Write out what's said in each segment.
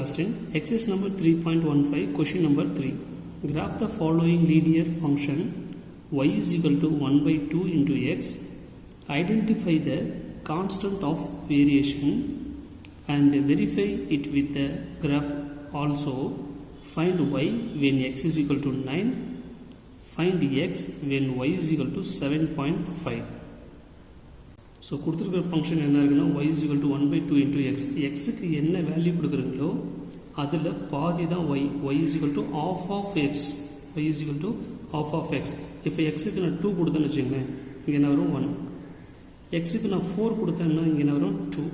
class 10. Exercise number 3.15, question number 3. Graph the following linear function y is equal to 1 by 2 into x. Identify the constant of variation and verify it with the graph. Also, find y when x is equal to 9. Find x when y is equal to 7.5. So கொடுத்துருக்கிற function என்ன இருக்குன்னா y is equal to 1 by 2 into x. எக்ஸுக்கு என்ன value கொடுக்குறீங்களோ அதில் பாதி தான் y is equal to half of x. y is equal to half of x. இப்போ எக்ஸுக்கு நான் 2 கொடுத்தேன்னு வச்சுக்கோங்களேன், இங்கே என்ன வரும் 1. எக்ஸுக்கு நான் 4 கொடுத்தேன்னா இங்கே என்ன வரும் 2.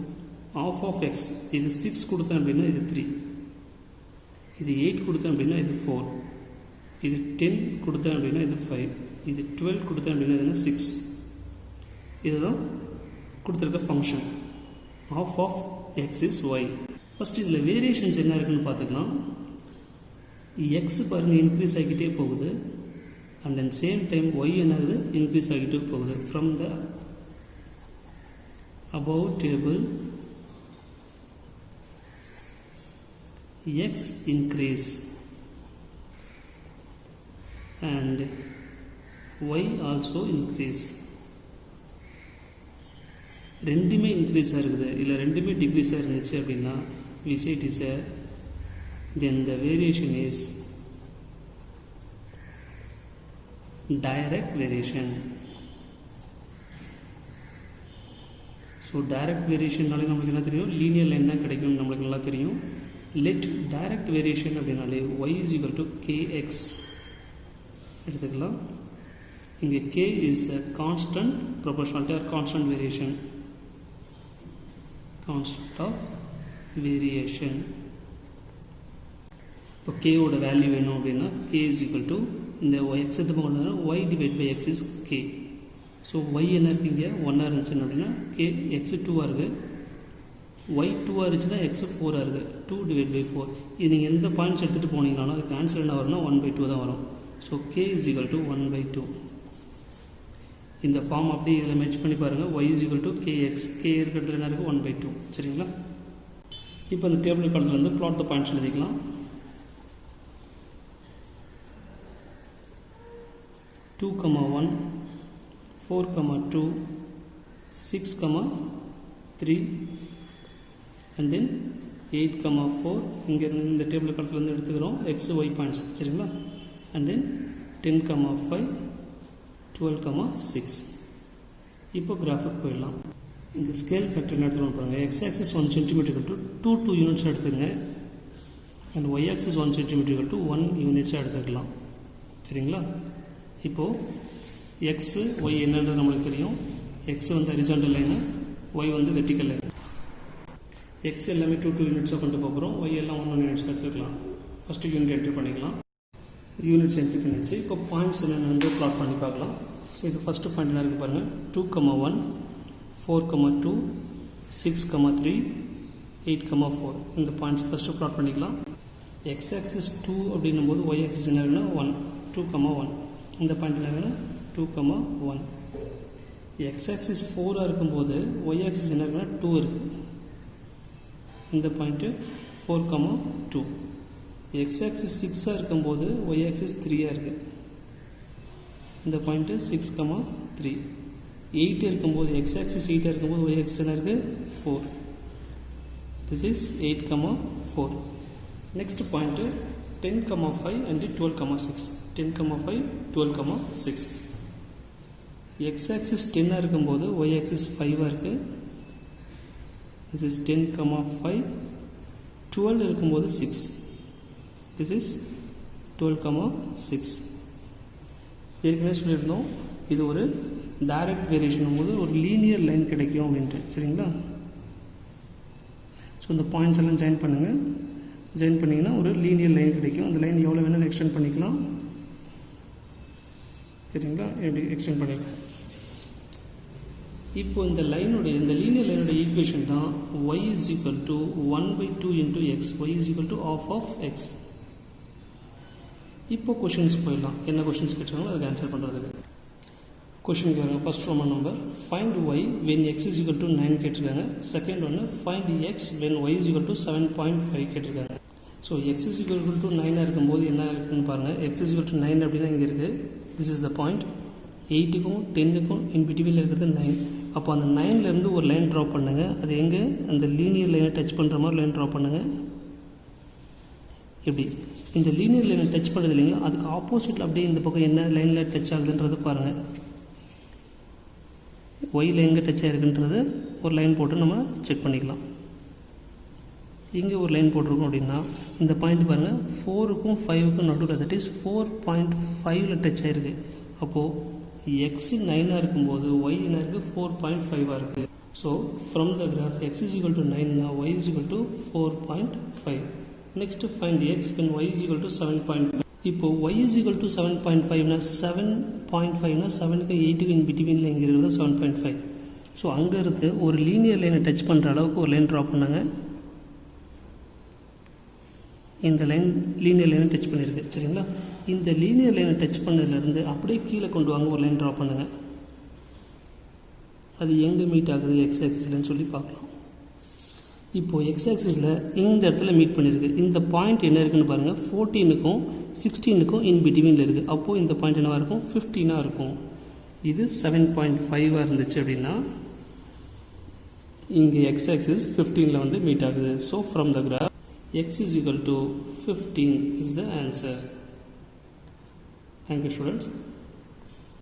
half of x. இது 6 கொடுத்தேன் அப்படின்னா இது 3. இது 8 கொடுத்தேன் அப்படின்னா இது 4. இது 10 கொடுத்தேன் அப்படின்னா இது 5. இது 12 கொடுத்தேன் அப்படின்னா இது 6. இதுதான் கொடுத்துருக்க function. half of x is y. First இதில் வேரியேஷன்ஸ் என்ன இருக்குன்னு பார்த்துக்கலாம். எக்ஸ் பாருங்கள் இன்க்ரீஸ் ஆகிக்கிட்டே போகுது, and then same time y என்னது இன்க்ரீஸ் ஆகிட்டே போகுது. From the above table x increase and y also increase. ரெண்டுமே இன்க்ரீஸாக இருக்குது, இல்லை ரெண்டுமே டிக்ரீஸாக இருந்துச்சு அப்படின்னா we say it is a, then the variation is direct variation. So direct வேரியேஷன்னாலே நம்மளுக்கு என்ன தெரியும், லீனியர் லைன் தான் கிடைக்கும் நம்மளுக்கு நல்லா தெரியும். லெட் டைரக்ட் வேரியேஷன் அப்படின்னாலே y is equal to kx எடுத்துக்கலாம். இங்கே k is a constant proportionality or constant variation. Constant of variation. இப்போ k ஓட வேல்யூ வேணும் அப்படின்னா k is equal to இந்த x எடுத்து கொண்டு வந்தால் y divided by x is k. So y என்ன இருக்குது இங்கே 1 இருந்துச்சுன்னு அப்படின்னா k x 2 இருக்குது, y 2 இருந்துச்சுன்னா x 4 இருக்குது. 2 divided by 4. இது நீங்கள் எந்த பாயிண்ட்ஸ் எடுத்துகிட்டு போனீங்கன்னா அதுக்கு ஆன்சர் என்ன வரும்னா 1 by 2 தான் வரும். So k is equal to 1 by 2. இந்த ஃபார்ம் அப்படியே இதில் மேட்ச் பண்ணி பாருங்கள். y is equal to kx. k இருக்கிறதுல என்ன இருக்குது 1 by 2. சரிங்களா? இப்போ இந்த டேபிள் காலத்துலேருந்து பிளாட் த பாயிண்ட்ஸ் எழுதிக்கலாம். 2, 1, 4, 2, 6, 3 and then 8, 4. இங்கேருந்து இந்த டேபிள் காலத்துலேருந்து எடுத்துக்கிறோம் x y பாயிண்ட்ஸ். சரிங்களா? and then 10, 5, 12, 6. இப்போ கிராஃபுக்கு போயிடலாம். இந்த ஸ்கேல் ஃபேக்டர் என்ன எடுத்துகிட்டு பாருங்கள். X axis 1 centimetre to 2 units எடுத்துங்க, and y axis 1 centimetre to 1 யூனிட்ஸாக எடுத்துக்கலாம். சரிங்களா? இப்போது எக்ஸு ஒய் என்னன்றது நம்மளுக்கு தெரியும். எக்ஸ் வந்து ஹரிசாண்டல் லைனு, ஒய் வந்து வெர்டிக்கல் லைன். எக்ஸ் எல்லாமே 2 யூனிட்ஸாக கொண்டு போகிறோம், ஒய் எல்லாம் 1 யூனிட்ஸாக எடுத்துக்கலாம். ஃபஸ்ட்டு யூனிட் என்ட்ரி பண்ணிக்கலாம். யூனிட்ஸ் என்ட்ரி பண்ணிடுச்சு. இப்போ பாயிண்ட்ஸ் என்னென்னு வந்து ப்ளாட் பண்ணி பார்க்கலாம். ஸோ இது ஃபஸ்ட்டு பாயிண்ட் என்ன இருக்குது பாருங்கள். 2, 1, 4, 2, 6, 3, 8, 4. இந்த பாயிண்ட்ஸ் ஃபஸ்ட்டு ப்ளாட் பண்ணிக்கலாம். எக்ஸ் ஆக்சிஸ் 2 அப்படின்னும் போது ஒய் ஆக்சிஸ் என்ன இருக்குன்னா 1, 2, 1. இந்த பாயிண்ட் என்ன இருக்குன்னா 2, 1. எக்ஸ் ஆக்சிஸ் 4 இருக்கும்போது ஒய் ஆக்சிஸ் என்ன இருக்குன்னா 2 இருக்குது. இந்த பாயிண்ட்டு 4, 2. எக்ஸ் ஆக்சிஸ் 6 இருக்கும்போது ஒய் ஆக்சிஸ் 3 இருக்குது. இந்த பாயிண்ட்டு 6, 3. 8 இருக்கும்போது எக்ஸ் ஆக்சிஸ் 8 இருக்கும்போது ஒய் ஆக்சிஸ் என்ன இருக்குது 4. This is 8, 4. Next point 10, 5 and 12, 6. 10, 5, 12, 6. X axis 10 இருக்கும்போது ஒய் ஆக்சிஸ் 5 இருக்குது. This is 10, 5. 12 இருக்கும்போது 6. this is 12, 6. ஏற்கனவே சொல்லியிருந்தோம் இது ஒரு டைரக்ட் வேரியேஷன் போது ஒரு லீனியர் லைன் கிடைக்கும் அப்படின்ட்டு. சரிங்களா? ஸோ இந்த பாயிண்ட்ஸ் எல்லாம் ஜாயின் பண்ணுங்கள். ஜாயின் பண்ணிங்கன்னா ஒரு லீனியர் லைன் கிடைக்கும். அந்த லைன் எவ்வளோ வேணாலும் எக்ஸ்டெண்ட் பண்ணிக்கலாம். சரிங்களா? எப்படி எக்ஸ்டெண்ட் பண்ணிக்கலாம். இப்போ இந்த லைனுடைய இந்த லீனியர் லைனுடைய ஈக்குவேஷன் தான் y is equal to 1 by 2 into x. y is equal to half of x. இப்போ கொஷின்ஸ் போயிடலாம். என்ன கொஷின்ஸ் கேட்டாங்களோ அதுக்கு ஆன்சர் பண்ணுறதுக்கு. கொஷின் கேட்குறாங்க. First Roman number find y when x is equal to 9 கேட்டிருக்காங்க. செகண்ட் ஒன்று find x when y is equal to 7.5 கேட்டிருக்காங்க. So x is equal to 9 இருக்கும்போது என்ன இருக்குன்னு பாருங்கள். எக்ஸ் இஸ் ஈக்குவல் டு 9 அப்படின்னா இங்கே இருக்குது. This is the point. 8க்கும் 10க்கும் இன் பிட்வீனில் இருக்கிறது 9. அப்போ அந்த 9லேருந்து ஒரு லைன் ட்ரா பண்ணுங்கள். அது எங்கே அந்த லீனியர் லைனை டச் பண்ணுற மாதிரி லைன் ட்ரா பண்ணுங்கள். எப்படி இந்த லீனியர் லைனை டச் பண்ணுறது இல்லைங்களா, அதுக்கு ஆப்போசிட்டில் அப்படியே இந்த பக்கம் என்ன லைனில் டச் ஆகுதுன்றது பாருங்கள். ஒயில் எங்கே டச் ஆகிருக்குன்றது ஒரு லைன் போட்டு நம்ம செக் பண்ணிக்கலாம். இங்கே ஒரு லைன் போட்டிருக்கோம் அப்படின்னா இந்த பாயிண்ட் பாருங்கள், 4க்கும் 5க்கும் நடுவில், தட் இஸ் 4.5ல் டச் ஆகிருக்கு. அப்போது எக்ஸ் 9ஆக இருக்கும்போது ஒய் என்ன இருக்குது, 4.5ஆக இருக்குது. So from the graph x is equal to 9னா y is equal to 4.5. Next find x when y is equal to 7.5. இப்போ y is equal to 7.5னா 7.5னா 7க்கு 8க்கு இன் பிட்வீனில் இங்கே இருக்கிறது 7.5. ஸோ அங்கே இருந்து ஒரு லீனியர் லைனை டச் பண்ணுற அளவுக்கு ஒரு லைன் ட்ரா பண்ணாங்க. இந்த லைன் லீனியர் லைனை டச் பண்ணியிருக்கு சரிங்களா. இந்த லீனியர் லைனை டச் பண்ணதுலேருந்து அப்படியே கீழே கொண்டு வாங்க ஒரு லைன் ட்ரா பண்ணுங்கள். அது எங்கே மீட் ஆகுது எக்ஸ் ஆக்சிஸ்லன்னு சொல்லி பார்க்கலாம். இப்போது எக்ஸ் ஆக்சிஸில் இந்த இடத்துல மீட் பண்ணியிருக்கு. இந்த பாயிண்ட் என்ன இருக்குன்னு பாருங்கள், 14க்கும் 16க்கும் இன் பிட்வீனில் இருக்குது. அப்போது இந்த பாயிண்ட் என்னவாக இருக்கும், 15ஆக இருக்கும். இது 7.5ஆக இருந்துச்சு அப்படின்னா இங்கே எக்ஸ் ஆக்சிஸ் 15ல் வந்து மீட் ஆகுது. So from the graph x is equal to 15 is the answer. Thank you students.